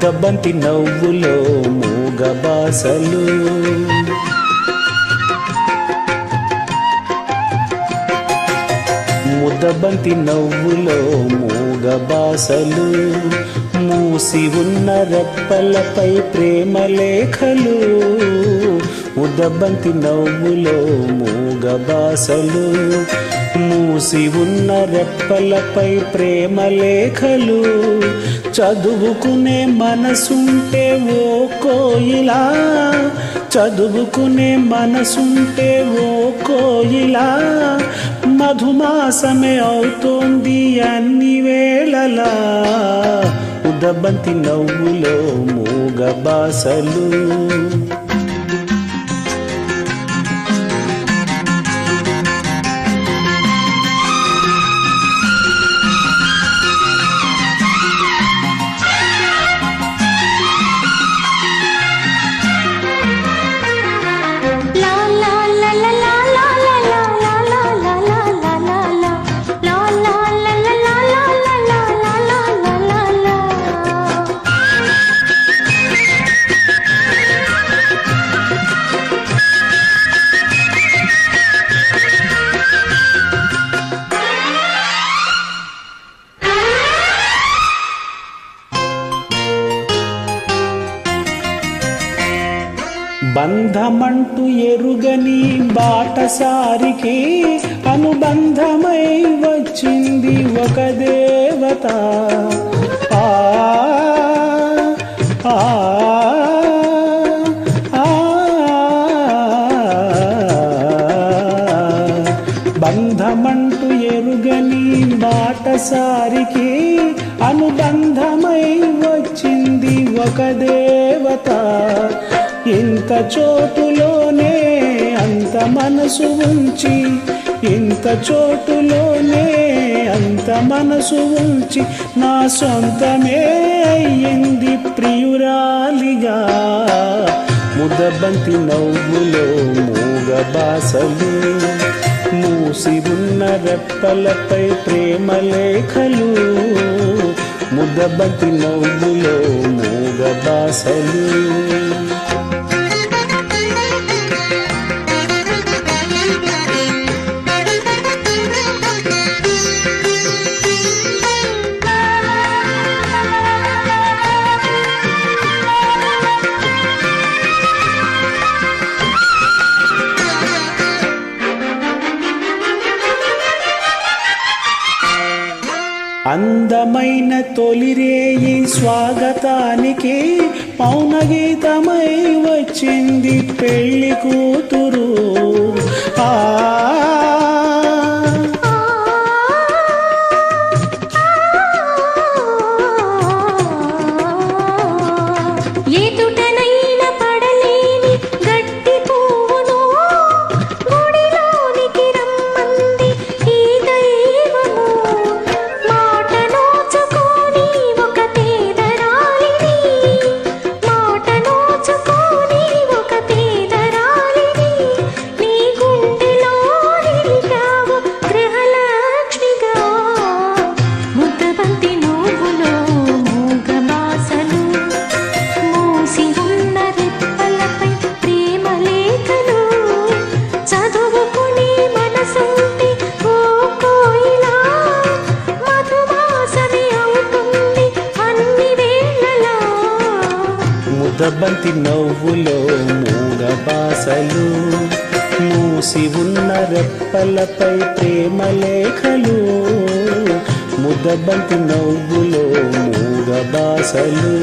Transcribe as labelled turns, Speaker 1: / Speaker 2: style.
Speaker 1: ముద్దబంతి నవ్వులో మూగ బాసలు ముద్దబంతి నవ్వులో మూగ బాసలు మూసి ఉన్న రెప్పలపై ప్రేమ లేఖలు ముద్దబంతి నవ్వులో మూగ బాసలు మూసి ఉన్న రెప్పలపై ప్రేమ లేఖలు చదువుకునే మనసుంటే ఓ కోయిలా చదువుకునే మనసుంటే ఓ కోయిలా మధుమాసమే అవుతోంది అన్ని వేళలా ముద్దబంతి నవ్వులో మూగ బాసలు బంధమంటూ ఎరుగని బాటసారికి అనుబంధమై వచ్చింది ఒక దేవత ఆ ఆ బంధమంటూ ఎరుగని బాటసారికి అనుబంధమై వచ్చింది ఒక దేవత ఇంత చోటులోనే అంత మనసు ఉంచి ఇంత చోటులోనే అంత మనసు ఉంచి నా సొంతమే అయ్యింది ప్రియురాలిగా ముద్దబంతి నవ్వులో మూగ బాసలు మూసి ఉన్న రెప్పలపై ప్రేమ లేఖలు ముద్దబంతి నవ్వులో మూగ బాసలు అందమైన తొలిరేయి స్వాగతానికి మౌనగీతమై వచ్చింది పెళ్లి కూతురు ఆ ముద్దబంతి నవ్వులో మూగ బాసలు మూసి ఉన్న రెప్పలపై ప్రేమ లేఖలు ముద్దబంతి నవ్వులో మూగ బాసలు